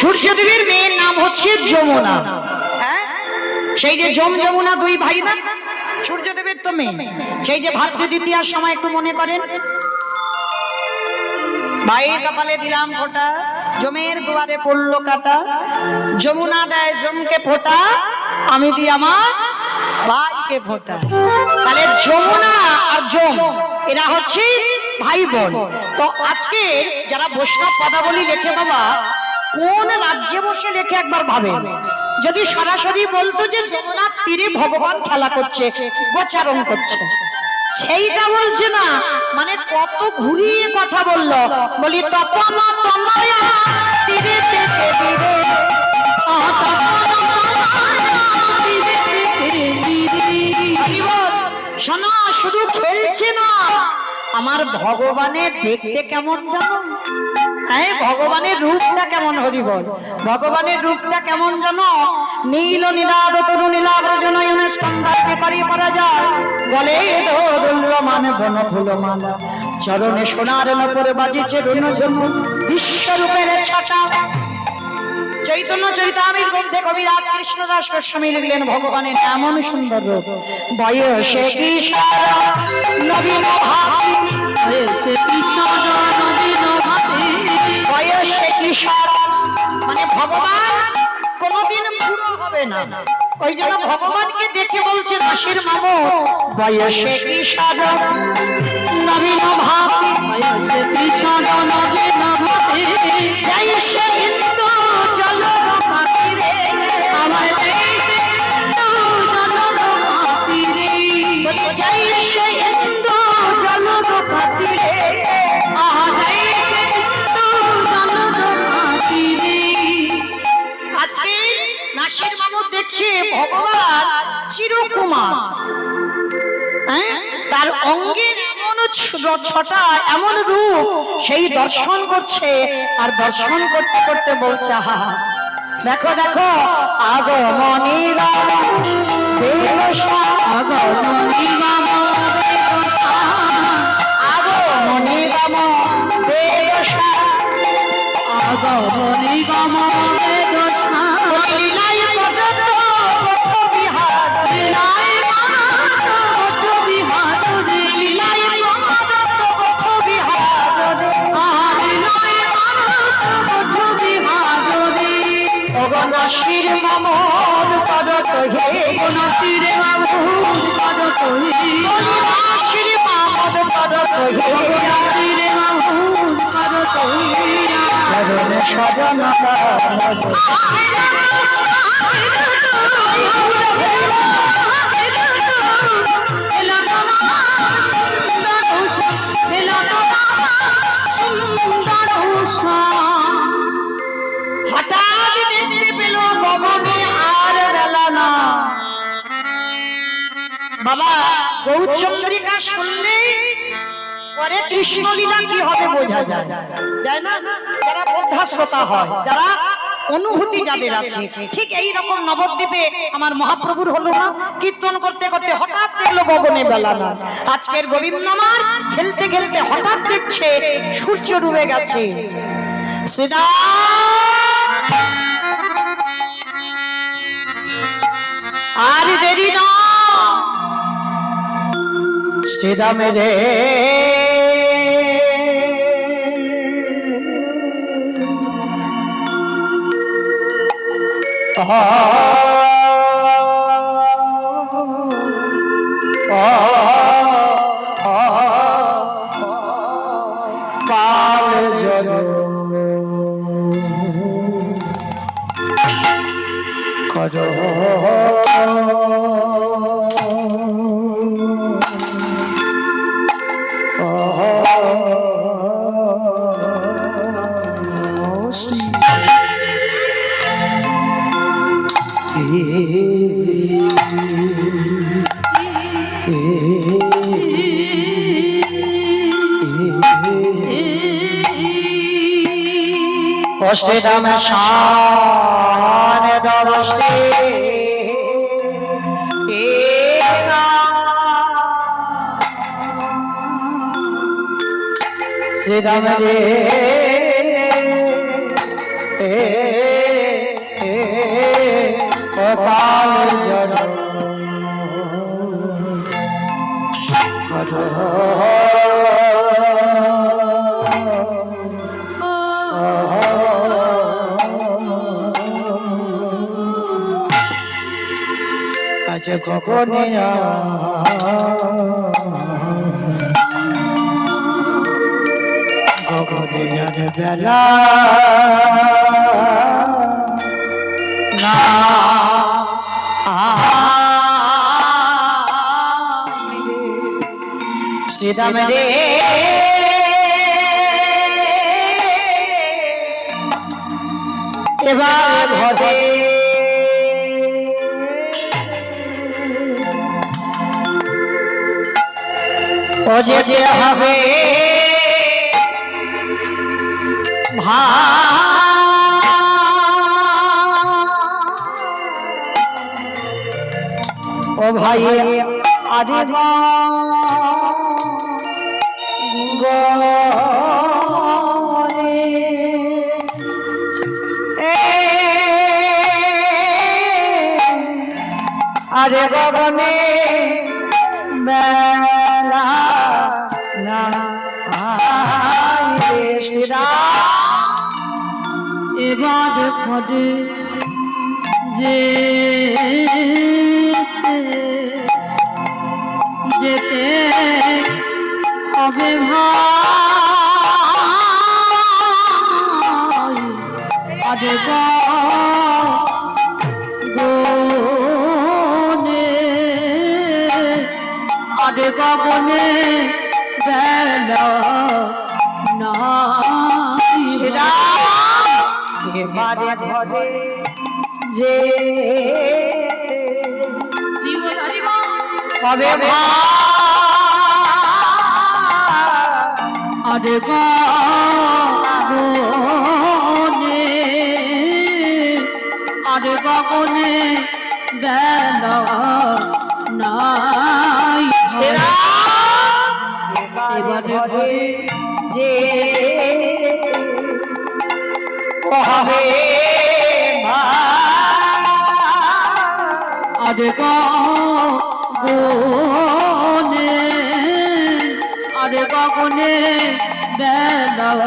সূর্যদেবের মেয়ের নাম হচ্ছে যমুনা। হ্যাঁ, সেই যে যমুনা দুই ভাই না, সূর্যদেবের তো মেয়ে। সেই যে ভাতৃ দ্বিতীয়ার সময় একটু মনে করেন, ভাইয়ের কপালে দিলাম ফোঁটা, জমের দুয়ারে পড়লো কাটা, যমুনা দেয় জমকে ফোঁটা, আমি দিই আমার ভাইকে ফোঁটা। তাহলে যমুনা আর যম এরা হচ্ছে ভাই বোন। তো আজকে যারা বৈষ্ণব পদাবলী লেখে বাবা, কোন রাজ্যে বসে লেখে একবার ভাবে। যদি সরাসরি বলতো যে যমুনার তীরে ভগবান খেলা করছে, গোচারণ করছে, সেইটা বলছে না, মানে কত ঘুরিয়ে কথা বললো। বলি তপমা তনয়া তীরে তীরে তীরে, শোনো, শুধু খেলছে না, আমার ভগবানের দেখতে কেমন জানো? হ্যাঁ, ভগবানের রূপটা কেমন, হরিবল, ভগবানের রূপটা কেমন জানো? নীল নীলাভ তরু নীলাভ্রজন স্কন্ধাকে করি পরা যায়, বলে দোলমান বন ফুলমালা, চরণে সোনার নপরে বাজিছে রুনঝুন বিশ্বরূপের ছাটা। চৈতন্য চরিতামৃত গ্রন্থে কবিরাজ কৃষ্ণদাস গোস্বামী লিখলেন ভগবানের এমন সুন্দর রূপ, বয়সে কিশোর নবীন ভাতি, বয়সে কিশোর নবীন ভাতি, বয়সে কিশোর মানে ভগবান কোনদিন বুড়ো হবে না। ওই জন্য ভগবানকে দেখে বলছে দাসের মামু, বয়সে কিশোর নবীন ভাতি, বয়সে কিশোর নবীন ভাতি, জয়সে হিন্দু চলো মাতিরে, আমার মাতিরে, বলি জয়সে হিন্দু চলো মাতিরে, আজকে নাসির মামু দেখছে ভগবান চিরকুমার, হ্যাঁ, তার অঙ্গের এমন ছটা এমন রূপ, সেই দর্শন করছে, আর দর্শন করতে করতে বলছে আহা, দেখো দেখো আগমনী রাম বেদশা, আগমনী রাম বেদশা, আগমনী রাম বেদশা, আগমনী রাম বেদশা, লীলাই পদত পথ বিহার, লীলাই পদত পথ বিহার, লীলাই পদত পথ বিহার, লীলাই পদত পথ বিহার, অগণাশির মামর পদত হে, অগণাশির মামর পদত হে, অগণাশির মামর পদত হে, অগণাশির মামর পদত হে, চরণ সজন হঠাৎ দেখতে পেল গগনে আর বেলা না। বাবা গৌরচন্দ্রিকা শুনলে পরে কৃষ্ণলীলা কি হবে বোঝা যায়, যায় না? যারা বোদ্ধা শ্রোতা হয়, যারা অনুভূতি যাদের আছে, ঠিক এই রকম নবদ্বীপে আমার মহাপ্রভুর হলো না, কীর্তন করতে করতে হঠাৎ দেখলো গগনে বেলা না। আজকের গোবিন্দমার খেলতে খেলতে হঠাৎ দেখছে সূর্য ডুবে গেছে। সীতা আর দেরি না, শ্রীরাম রে পাল জল কর শ্রীরাম শান দরশে শ্রীরাম রে অকাল জল আজ কখনে গগনের বেলা না শ্রীরাম রে এবার ঘরে ও যেতে হবে ও ভাই আরে আরে গগনে বেলা না এবার ঘরে যে যেতে হবে ভাই আরে গগনে আরে গগনে বেলা নাই এবারে ঘরে যে হবে আরে গগনে আরে গগনে বেলা নাই এবারে ঘরে যে হবে আরে গগনে আরে গগনে বেলা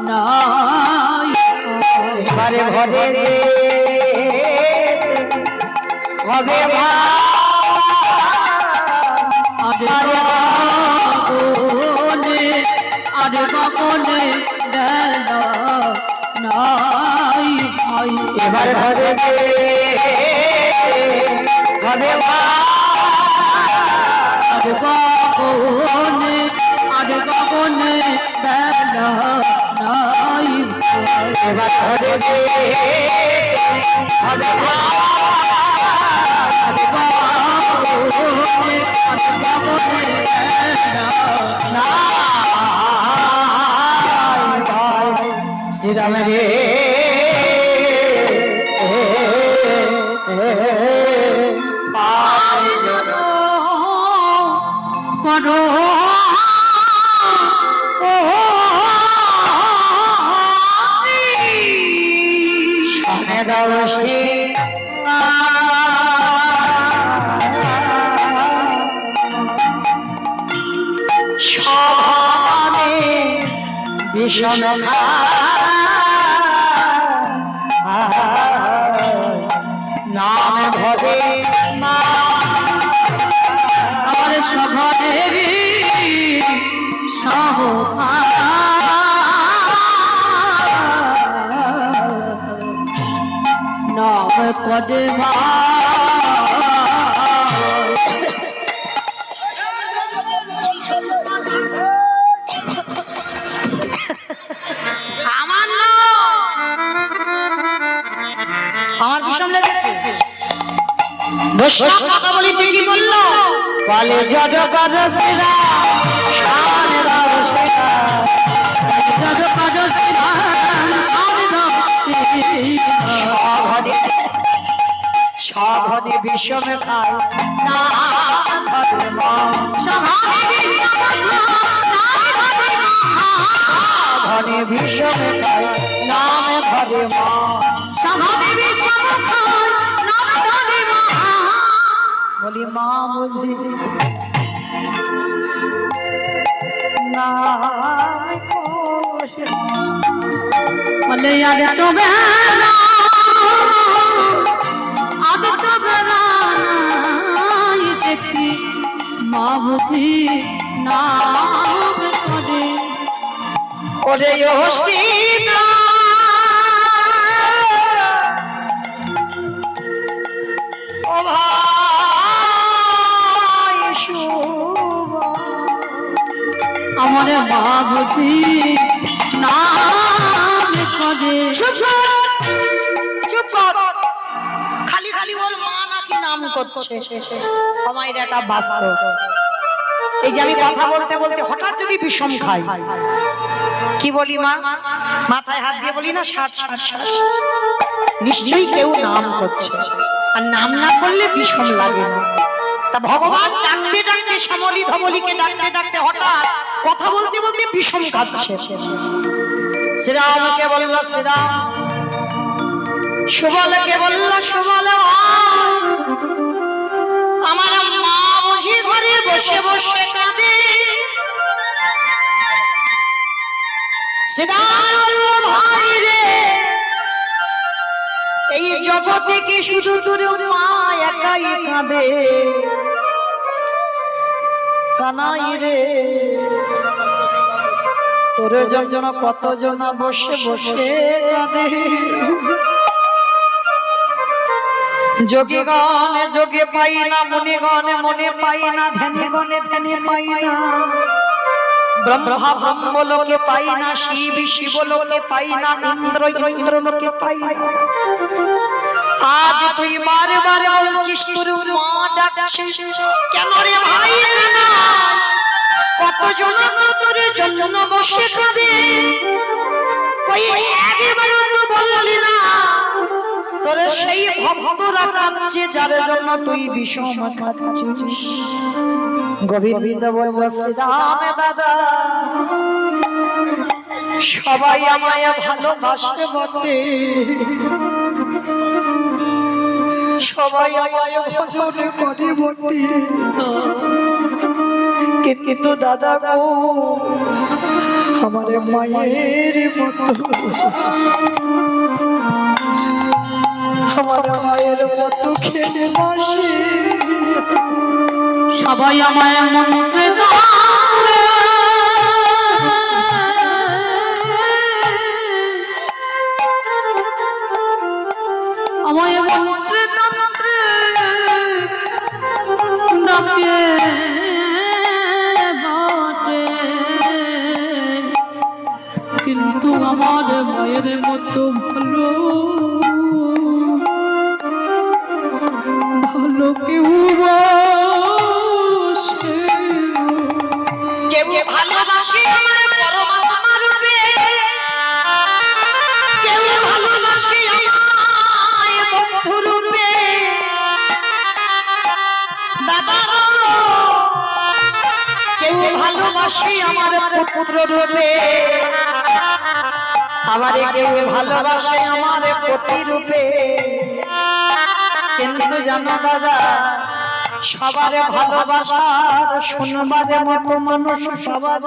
নাই এবারে ঘরে যে হবে আরে গগনে আরে গগনে বেলা নাই এবারে ঘরে যে হবে আরে গগনে আরে গগনে বেলা নাই এবার ঘরে যে হবে আরে গগনে আরে গগনে বেলা শ্রীরাম রে করো সনে দর্শী সনে বিষণ নাম ভবে আর সভাদেবী সহ নাম পদে আমার বিষম লেগেছে কথা বলি তুই কি বললো বলে জড কর সেরা শান রাও সেরা জড কর সেরা শান রাও সাধনে বিষমে খায় না ধর্ম সাধনে বিষমে খায় নাম ঘরে মা সহদেবী সমখান নাম ধরে মা বলি মা বুঝি না বলে আর তো বেলা আর তো বেলা দেখি মা বুঝি নাম করে ওরে অস্মিতা ও ভাই শুভা আমার মা বুঝি নাম করে চুপ কর চুপ কর খালি খালি বল মা নাকি নাম করছে আমার এটা বাস্তব এই যে আমি কথা বলতে বলতে হঠাৎ যদি বিষম খাই কি বলি মা মাথায় হাত দিয়ে বলি না 60 নিশ্চয়ই কেউ নাম করছে আর নাম না করলে বিষম লাগে না তা ভগবান ডাকতে ডাকতে শ্যামলী ধমলীকে ডাকতে ডাকতে হঠাৎ কথা বলতে বলতে বিষম খাচ্ছে শ্রীরামকে বলল শ্রীরাম সুবলকে বলল সুবল আমার মা বুঝি ঘরে বসে বসে কাঁদে ভাই রে এই জগতে কি শুধু তোর মা একাই কাঁদে কানাই রে তোর জন্য কতজন বসে বসে কাঁদে যোগীগণে যোগে পাই না মুনিগণে মনে পাই না ধ্যানীগণে ধ্যানে পাই না ব্রহ্মা ব্রহ্মলোকে পাই না শিব শিবলোকে পাই না ইন্দ্র ইন্দ্রলোকে পাই না আজ তুই বারবার বলছিস তোর মা ডাকছে কেন রে ভাই না কতজন তোর জন্য বসে কাঁদে কই একবার তো বললি না তোর সেই ভক্তরা কাঁদছে যার জন্য তুই বিষম খাচ্ছিস গোবিন্দ বলল শ্রীরাম দাদা সবাই আমায় ভালোবাসে বটে সবাই আমায় ভজন করে বটে কিন্তু দাদা গো আমার মায়ের মতো আমার মায়ের মতো খেলে বসে সবাই আমায় মন্ত্রে আমায় মন্ত্রে তন্ত্রে ডাকে বটে কিন্তু আমার মায়ের মতো ভালো ভালো কেউ কেউ ভালোবাসে আমার পরমাত্মা রূপে কেউ ভালোবাসে আমায় বন্ধু রূপে দাদা কেউ ভালোবাসে আমার পুত্র রূপে আবার কেউ ভালোবাসে আমার পতি রূপে কিন্তু জানো দাদা সবার ভালোবাসার শুনবার মতো মানুষ সবার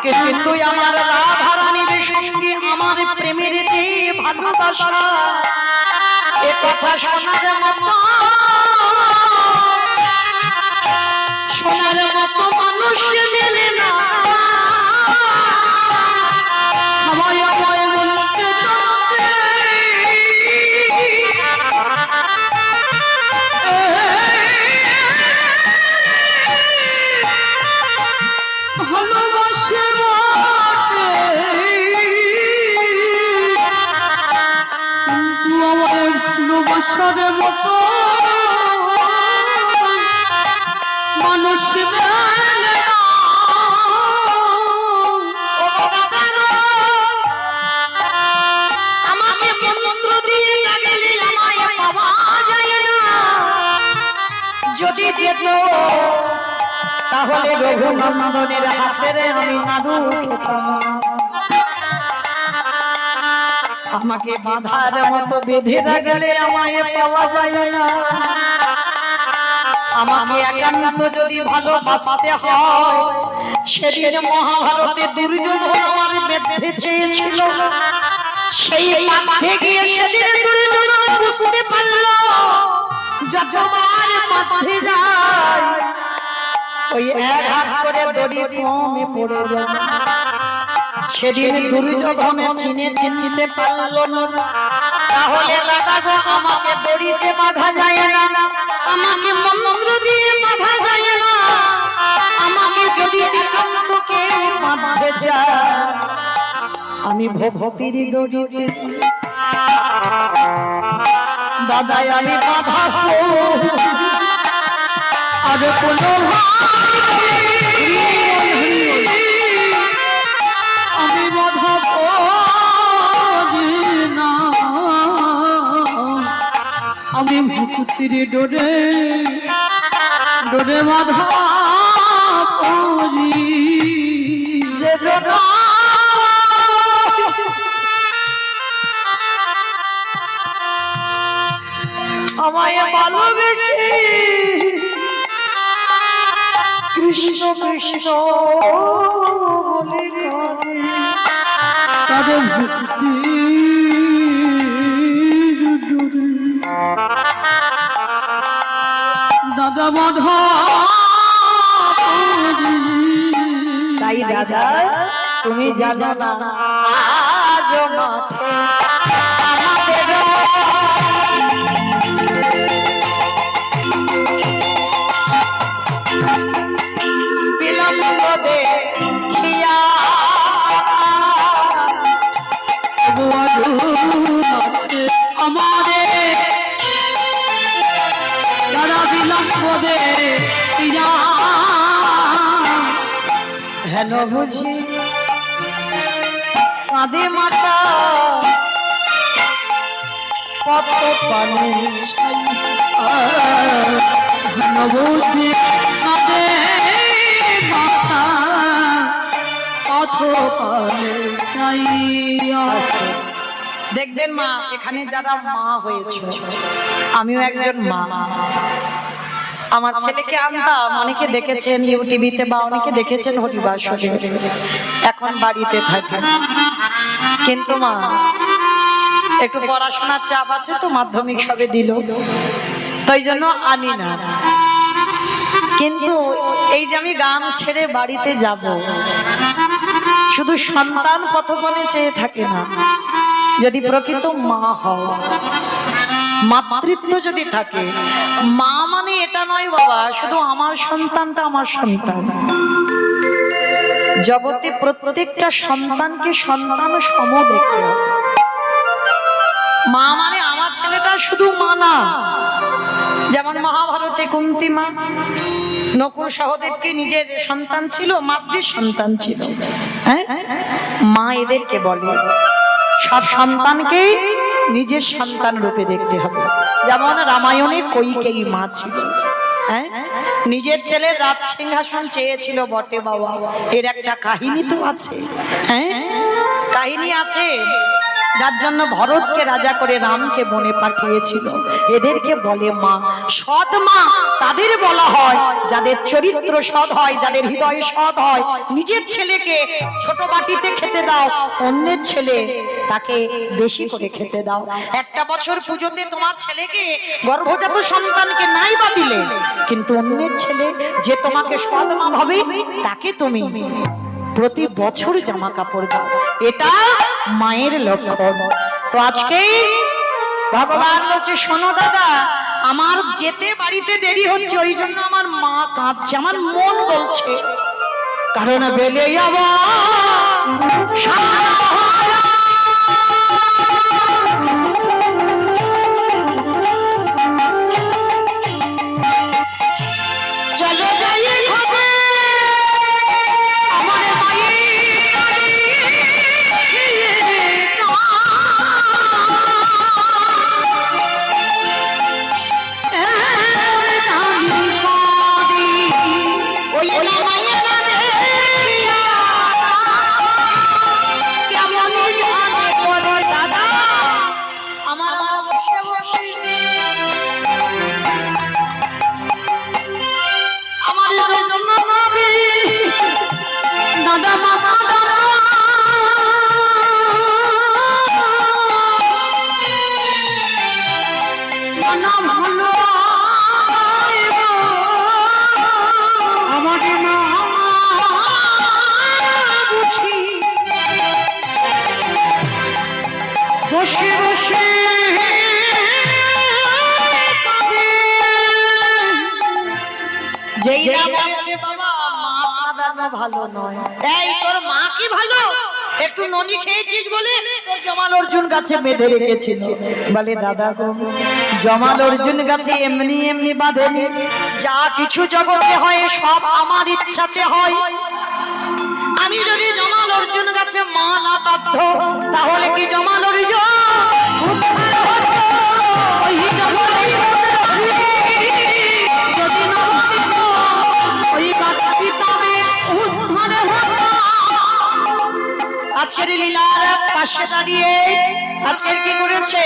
কিন্তু আমার রাধারানীর সঙ্গে আমার প্রেমের যে ভালোবাসা এ কথা শোনার মতো মানুষ মেলে না সবাই আমায় বলতে ভালোবাসে আমায় ভালোবাসার মতো মানুষ মেলে না। আমাকে মন্ত্র দিয়ে গেলে আমায় পাওয়া যায় না যদি যেত তাহলে রঘুনন্দনের হাতের আমি নাড়ু খেতাম আমাকে বাঁধার মতো বেঁধে রাখলে আমায় পাওয়া যায় না। আমাকে একান্ত যদি ভালোবাসতে হয়, সেদিন মহাভারতে দুর্যোধন আমার বেঁধে চেয়েছিল। সেই বাঁধে গিয়ে সেদিন দুর্যোধন বুঝতে পারল যতবার বাঁধে যায় ওই এক হাত করে দড়ি কমে পড়ে যায়। সেদিন দুর্যোধন চিনতে পারলো না। তাহলে দাদা গো, আমাকে দড়িতে বাঁধা যায় না, আমাকে মন্ত্র দিয়ে বাঁধা যায় না। আমাকে যদি একান্ত কেউ বাঁধতে চায়, আমি ভক্তির দড়িতে দাদাই আমি বাঁধাবো। আর কোনো আমি বাঁধাবো না, আমি ভক্তির ডোরে ডোরে বাঁধা পড়ি। যে জন্য আমায় ভালোবেসে কৃষ্ণ কৃষ্ণ বলে কাঁদে, তাদের দাদা বাঁধা তাই দাদা তুমি জানো না আজ মাঠে আমাদের বিলম্ব দেখিয়া আমাদের যারা বিলম্ব দে হেন বুঝি কাঁদে মাতা কত পানি নবুদ্ধি কাঁদে মাতা কত পালে চাইয়া। দেখবেন মা, এখানে যারা মা হয়েছে, আমিও একজন মা। আমার ছেলেকে আনতাম, অনেকে দেখেছেন ইউটিভিতে বা অনেকে দেখেছেন হরিবাসরে, এখন বাড়িতে থাকে। কিন্তু মা একটু পড়াশোনার চাপ আছে তো, মাধ্যমিক সবে দিল, তাই জন্য আনি না। কিন্তু এই যে আমি গান ছেড়ে বাড়িতে যাব, শুধু সন্তান পথপনে চেয়ে থাকে না। যদি প্রকৃত মা হও, মাতৃত্ব যদি থাকে, মা মানে এটা নয় বাবা শুধু আমার সন্তানটা আমার সন্তান। জগতে প্রত্যেকটা সন্তানকে সন্তান সম দেখতে হবে। মা মানে আমার ছেলেটা শুধু মা না। যেমন মহাভারতে কুন্তী মা নকুল সহদেবকে নিজের সন্তান ছিল, মাতৃ সন্তান ছিল। হ্যাঁ, মা এদেরকে বলে সব সন্তানকে নিজের সন্তান রূপে দেখতে হবে। যেমন রামায়ণে কইকেয়ী মা ছিল, হ্যাঁ, নিজের ছেলের রাজ সিংহাসন চেয়েছিল বটে বাবা, এর একটা কাহিনী তো আছে। হ্যাঁ, কাহিনী আছে, যার জন্য ভরতকে রাজা করে রামকে বনে পাঠিয়েছিল। এদেরকে বলে মা। সৎ মা তাদের বলা হয় যাদের চরিত্র সৎ হয়, যাদের হৃদয় সৎ হয়। নিজের ছেলেকে ছোট বাটিতে খেতে দাও, অন্যের ছেলে তাকে বেশি করে খেতে দাও। একটা বছর পুজোতে তোমার ছেলেকে, গর্ভজাত সন্তানকে নাই বা দিলে, কিন্তু অন্যের ছেলে যে তোমাকে সৎ মা ভাবে তাকে তুমি প্রতি বছর জামা কাপড় দাও। এটা মায়ের লক্ষণ। তো আজকে ভগবান বলছে, শোনো দাদা, আমার যেতে বাড়িতে দেরি হচ্ছে, ওই জন্য আমার মা কাঁদছে, আমার মন বলছে, কারণ বেলে যাবো চলে যাই হবে আমার কেমন বসে বসে যেই না বলেছে বাবা মা কাঁদানো ভালো নয়। এই তোর মা কি ভালো? একটু ননি খেয়েছিস বলে তোর জমাল অর্জুন গাছে বেঁধে রেখেছিল। বলে দাদা গো, জমাল অর্জুন গাছে এমনি এমনি বাঁধেনি, যা কিছু জগতে হয় সব আমার ইচ্ছাতে হয়। আমি যদি জমাল অর্জুন গাছে মা না বাধ্য, তাহলে কি জমাল অর্জুন উদ্ধার হতো? ওই জমাই যদি না বাঁধিত, ওই গাছটি তবে উদ্ধার হতো। আজকের লীলার পাশে দাঁড়িয়ে আজকের কি করেছে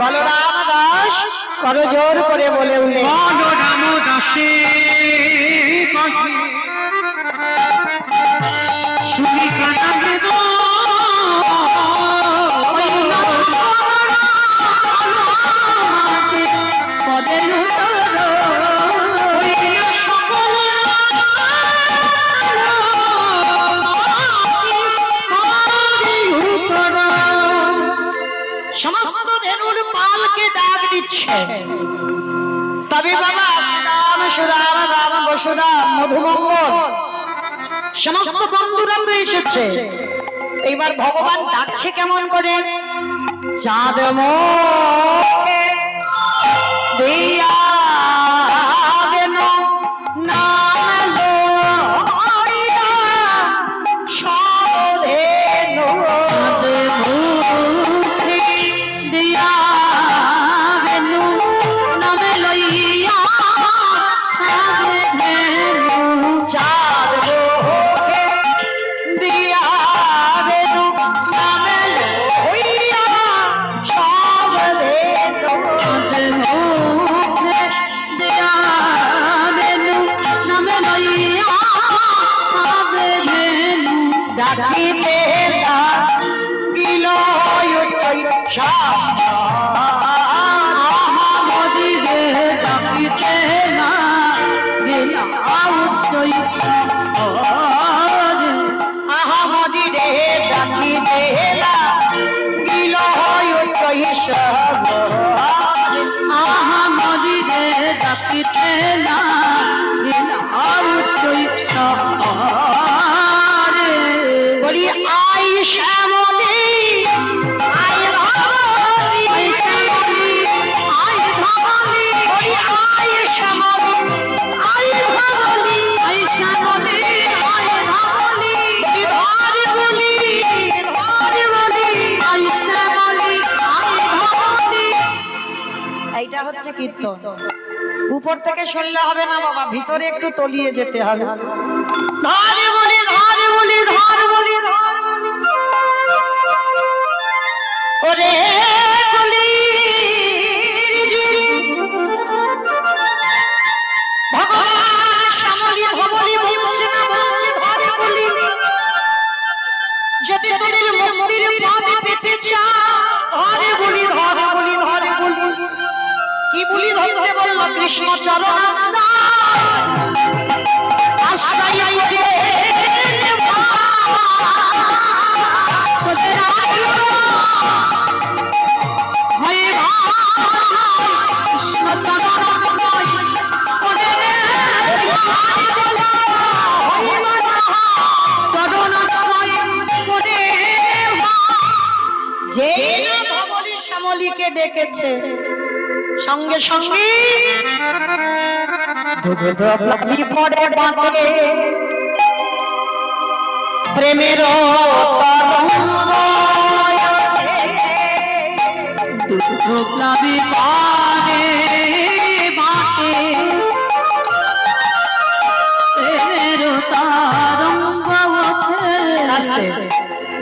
বলরাম দাস করজোর করে বলে উঠলেন, বলরাম দাসে শুনি কাটা বেদ সমস্ত ধেনুর পালকে ডাক দিচ্ছে। তবে বাবা রাম সুদাম রাম বসুদাম মধুমঙ্গল সমস্ত বন্ধুরা তো এসেছে। এইবার ভগবান ডাকছে কেমন করে? চাঁদ মুখে দিয়া গেল নাম লইয়া সধেনু চাঁদ মুখে দিয়া গেল নাম লইয়া সধেনু ডাকিতে গিল আহামদি রে ডাকিতে গিল বলি আই শ্যামলি আই ভাবলি আই ভাবলি বলি আই শ্যামলি আই ভাবলি ধর বলি এইটা হচ্ছে কীর্তন। উপর থেকে শুনলে হবে না বাবা, ভিতরে একটু তলিয়ে যেতে হবে। ধরে বলি ধর বলি ধর বলি ধর বলি ওরে বলি ভগবান শ্যামলি ভবলি বলছে না বলছে ধরে বলি। যদি তোদের মুক্তির পথ পেতে চাও ধরে বলি ধরে বলি ধরে বলি। কি বলি ধরতে বলল? কৃষ্ণ চরণ আশ্রয় রে যে ভবলি শ্যামলীকে ডেকেছে সঙ্গে সঙ্গে পড়ে বাঁধে প্রেমের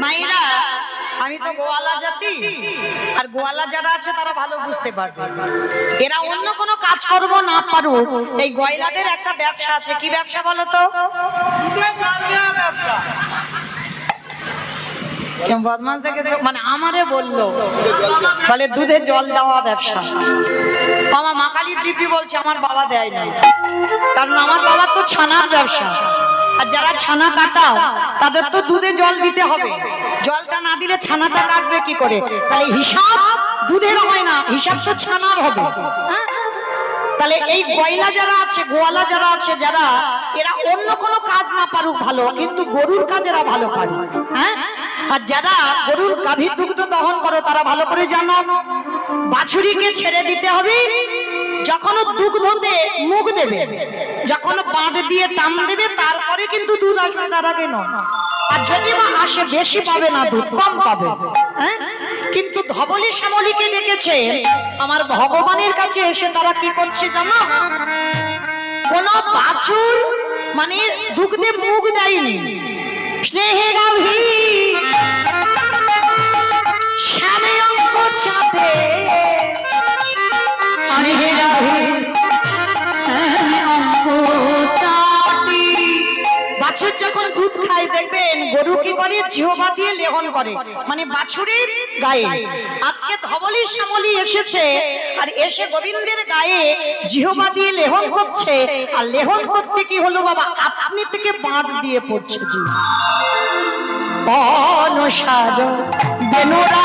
মাইরা আমি তো গোয়ালা জাতি, আর গোয়ালা যারা আছে তারা ভালো বুঝতে পারবে। এরা অন্য কোনো কাজ করব না পারুক, এই গয়লাদের একটা ব্যবসা আছে। কি ব্যবসা বলো তো? কেমন বদমাস দেখেছো? মানে আমারে বললো বলে দুধে জল দেওয়া ব্যবসা। আমার মা কালীর দিব্যি বলছে আমার বাবা দেয় না, কারণ আমার বাবার তো ছানার ব্যবসা, আর যারা ছানা কাটাও তাদের তো দুধে জল দিতে হবে। জলটা না দিলে ছানাটা কাটবে কি করে? তাহলে হিসাব দুধের হয় না, হিসাব তো ছানার হবে। হ্যাঁ? তাহলে এই গয়লা যারা আছে, গোয়ালা যারা আছে, যারা এরা অন্য কোনো কাজ না পারুক ভালো, কিন্তু গরুর কাজ এরা ভালো পারে। হ্যাঁ, আর যারা গরুর গাভীর দুগ্ধ দহন করো তারা ভালো করে জানো, বাছুরিকে ছেড়ে দিতে হবে যখন দুগ্ধতে মুখ দেবে, যখন বাঁট দিয়ে টান দেবে, তারপরে কিন্তু দুধ আসবে, তার আগে নয়। আর যদি বা আসে বেশি পাবে না, দুধ কম পাবে। হ্যাঁ, কিন্তু ধবলি শ্যামলীকে ডেকেছে আমার ভগবানের কাছে এসে তারা কি করছে জানো? কোন বাছুর মানে দুগ্ধে মুখ দেয়নি, স্নেহে গাভী শ্যামে অঙ্ক চাঁদে, স্নেহে গাভী শ্যামে অঙ্ক চাঁদে। বাছুর যখন দুধ খায় দেখবেন গরু কি করে, জিহ্বা দিয়ে লেহন করে, মানে বাছুরের গায়ে। আজকে ধবলি শ্যামলী এসেছে আর এসে গোবিন্দের গায়ে জিহ্বা দিয়ে লেহন করছে। আর লেহন করতে কি হলো বাবা, আপনি থেকে বাঁট দিয়ে পড়ছে। জি অনুসার বেনুরা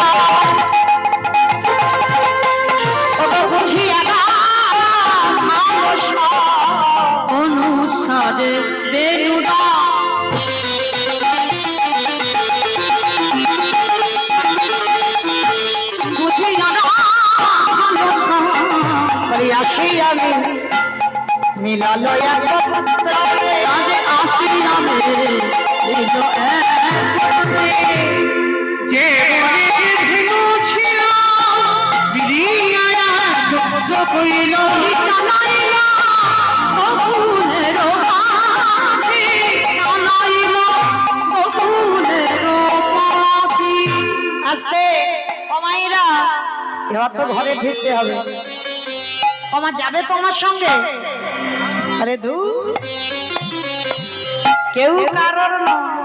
বুঝিয়া অনুসারে বেনুরা আসি আমি মিলালো একত্রে, আসি আমি যে ধেনু ছিল বিরিয়া দুঃখ কইল জানাইল বকুলের পাখি, জানাইল বকুলের পাখি। আস্তে ও মাইরা, এবার তো ঘরে ফিরতে হবে। ওমা যাবে তোমার সঙ্গে? আরে দূর, কেউ কারোর নয়।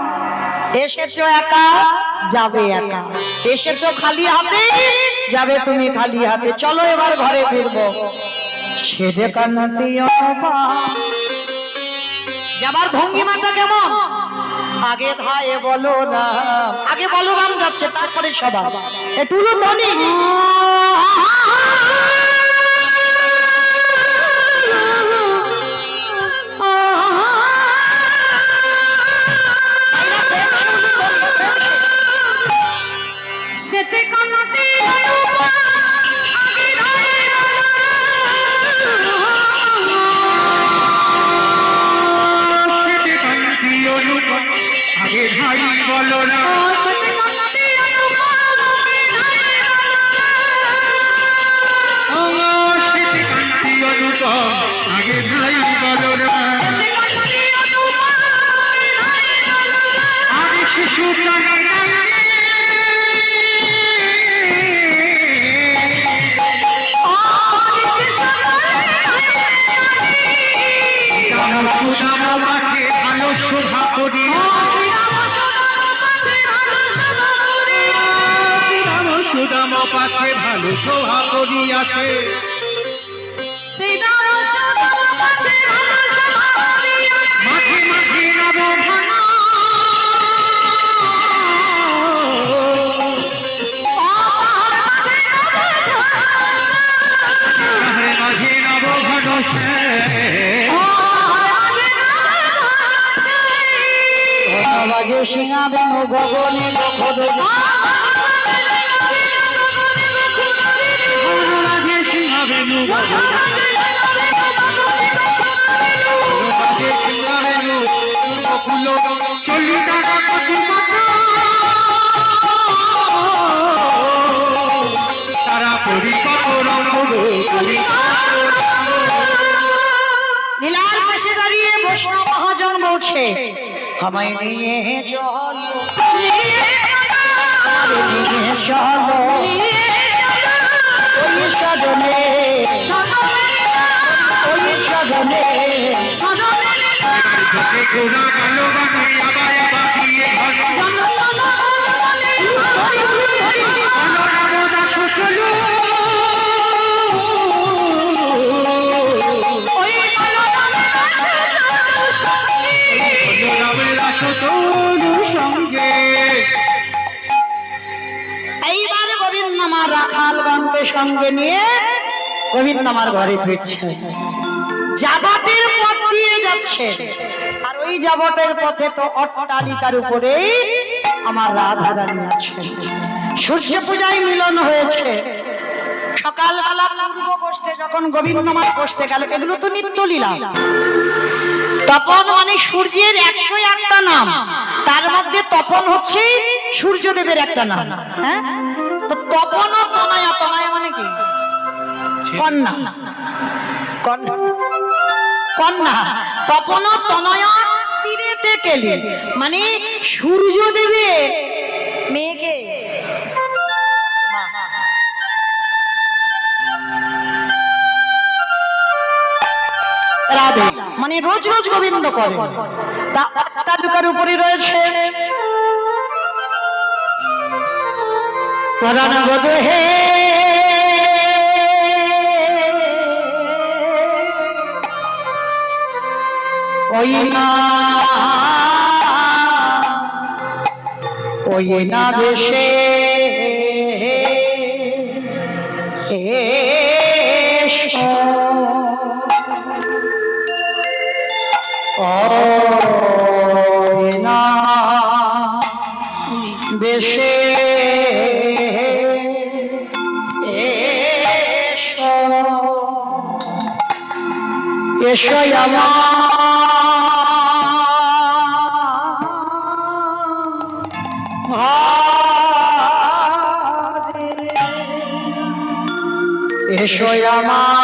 এসেছো একা, যাবে একা। এসেছো খালি হাতে, যাবে তুমি খালি হাতে। চলো এবার ঘরে ফিরবো। সেদে কান্নাতে যাবার ভঙ্গিমাটা কেমন? আগে ধায়ে বলো না, আগে বলো গান যাচ্ছে, তারপরে সবাই একটু ধ্বনি। সেতে কান্নাতে আগে ভাই বলো না, আগে ভাই বলো না, আগে শিশু প্রাণী ভালো শোভা করি, সুদাম পাশে ভালো শোভা করিয়াছে, মাঝে মাঝে নবঘন মাঝে নবঘন বাজে সিংহাবে গগনে তারা লীলার পাশে দাঁড়িয়ে বৈষ্ণব মহাজন বলছে, আমায় নিয়ে চলো, নিয়ে চলো ওই সদনে, ওই সদনে। রাখালগণকে সঙ্গে নিয়ে গোবিন্দ আমার ঘরে ফিরছে। যাবতের পথ দিয়ে যাচ্ছে, আর ওই যাবতের পথে তো অট্টালিকার উপরেই আমার রাধা রানী আছে। সূর্য পূজায় মিলন হয়েছে। সকালবেলা পূর্ব গোষ্ঠে যখন গোবিন্দ আমার গোষ্ঠে গেল, এগুলো তো নিত্যলীলা। তপন মানে সূর্যের 101টা নাম, তার মধ্যে তপন হচ্ছে সূর্যদেবের একটা নাম। হ্যাঁ, তো তপন ও তনয়া, তনয়া মানে কি? কন্যা। কন্যা, কন্যা। তপন ও তনয়া তীরেতে কেলে মানে সূর্যদেবের মেয়েকে। রাধে মানে রোজ রোজ গোবিন্দ করে। তালুকার উপরে রয়েছে পরাণ বধূ হে ওই না, ওই না দেশে এসো, ওই না দেশে এসো, এসো আমার ঘরে, এসো আমার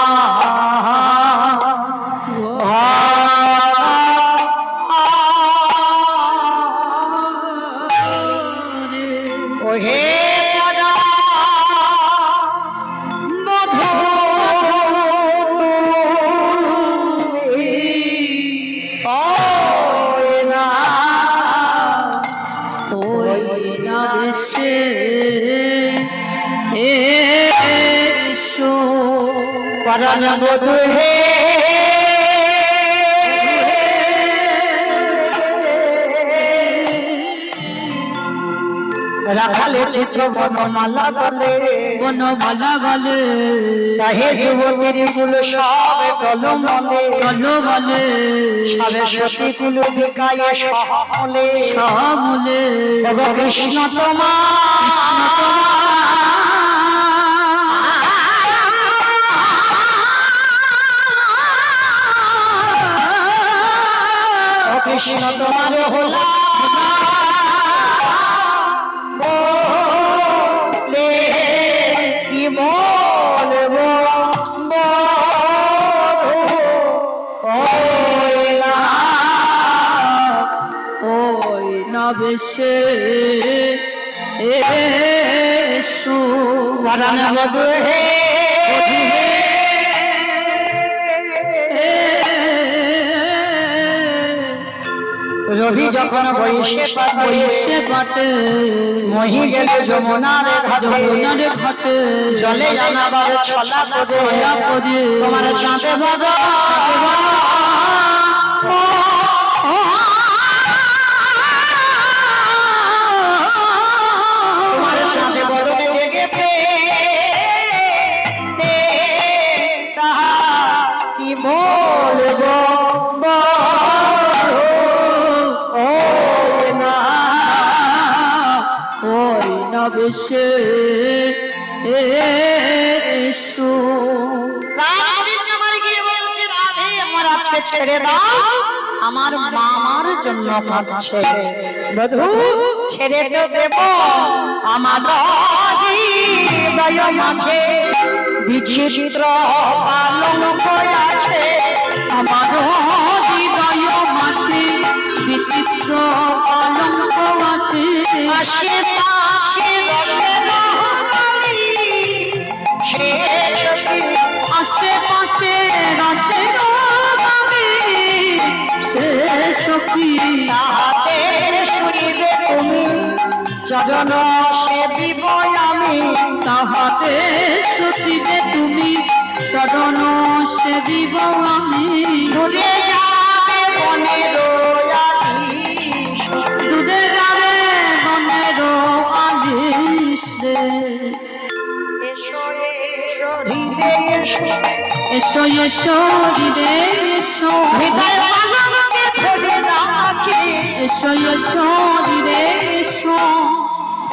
ওহে পরা মধু ওই না, ওই না দেশে এসো, পরাণ বধূ হে রাখালে চিত্র বনমালা বলে, বনমালা বলে তাহে যুবতীর কুল সব টলমলে, বলে সবে সতী কুল বিকায় সহমলে, সবলে ওগো কৃষ্ণ তোমার ও কৃষ্ণ তোমার হলা বলে কি বলবো বধূ, ওই না, ওই না বেশে এসো, পরাণ বধূ হে রবি যখন বইসে পাটে মহি গেল যমুনার ঘাটে, ঘাটে জলে জানাবার ছলা করে তোমার চাঁদে বাবা তোমার চাঁদে বদলে ডেকে কি বলবো ওই না, ওই না বেশে এসো। আমার আজকে ছেড়ে দাও, আমার মামার জন্য কাঁদছে। বধূ ছেড়ে তো দেব, আমার হৃদয় মাঝে বিচিত্র পালঙ্ক আছে, আমার হৃদয় মাঝে বিচিত্র কলঙ্ক আছে, আশেপাশে রসের বালি, সে সখী আশেপাশে রসের বালি, সে সখী তাহাতে শুইবে তুমি, চরণ সে দিব আমি, তাহাতে সতীবে তুমি, চরণ সে দিব আমি। দূরে যাবে বনের আলিশ, দুধে যাবে বনের আলিশ রে, এসো এসো হৃদে এসো এসো এসো হৃদে এসো হৃদয় পালনকে ধরে রাখে। এসো এসো হৃদে এসো।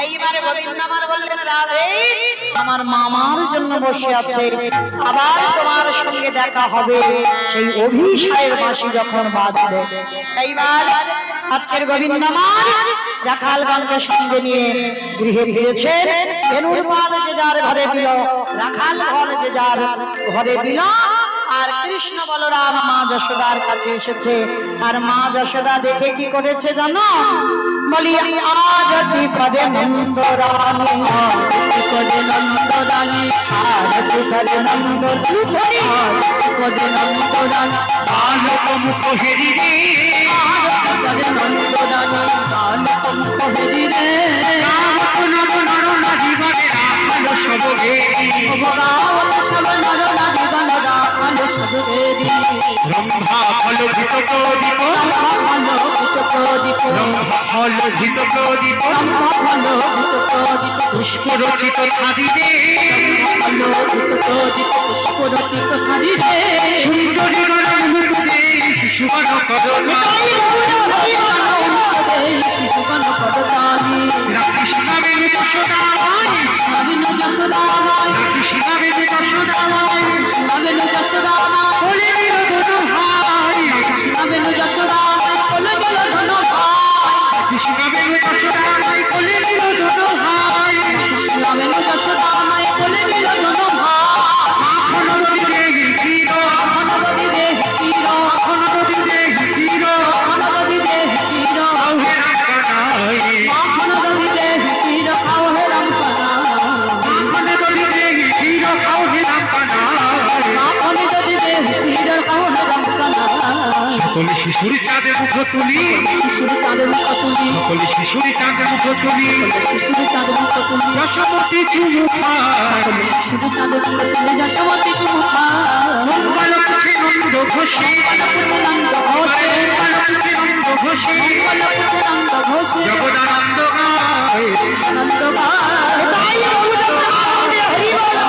এইবারে গোবিন্দ আমার বললেন রাধে আমার মামার জন্য বসে আছে, আবার তোমার সঙ্গে দেখা হবে সেই অভিসারের বাঁশি যখন বাজবে। এইবার আজকের গোবিন্দ আমার রাখালগণকে সঙ্গে নিয়ে গৃহে ফিরেছেন। ধেনুর পাল যে যার ঘরে দিল, রাখাল ঘর যে যার ঘরে দিল। আর কৃষ্ণ বলরাম মা যশোদার কাছে এসেছে। আর মা যশোদা দেখে কি করেছে জানো? বলি আরতি করে নন্দরানী, আরতি করে নন্দরানী, আরতি করে নন্দরানী, আরতি করে নন্দরানী, বালক মুখ হেরি রে, আরতি করে নন্দরানী, বালক মুখ হেরি রে। গাওত নর নর নারীগণে রাখাল সব হেরি, গাওত সব নর নারীগণ রাখাল সব হেরি। রম্ভা ফল ঘৃত প্রদীপ, রম্ভা ফল ঘৃত প্রদীপ, রম্ভা ফল ঘৃত প্রদীপ, রম্ভা ফল ঘৃত প্রদীপ, পুষ্প রচিত থারি রে, সুন্দরী গণ মুখ দে, শিশুগণ করুণা, রাত্রি শিখাবে যশোদায়, রাত্রি শিখাবে যশোদায়, কোলে নিল ধনু ভাই, রাত্রি শিখাবে যশোদায়, কোলে নিল ধনু ভাই, এখন নদী দেহি তীর, এখন নদী দেহি তীর, আহে রাম কানাই, এখন নদী দেহি তীর, আহে রাম কানাই। সকলে শিশুর চাঁদে মুখ তুলি, সকলে শিশুর চাঁদে মুখ তুলি, যশোমতী চুমু খায়, মঙ্গল পুছে নন্দ ঘোষে, মঙ্গল পুছে নন্দ ঘোষে, জগদানন্দ গায়, তাই বলুন, হরি বল।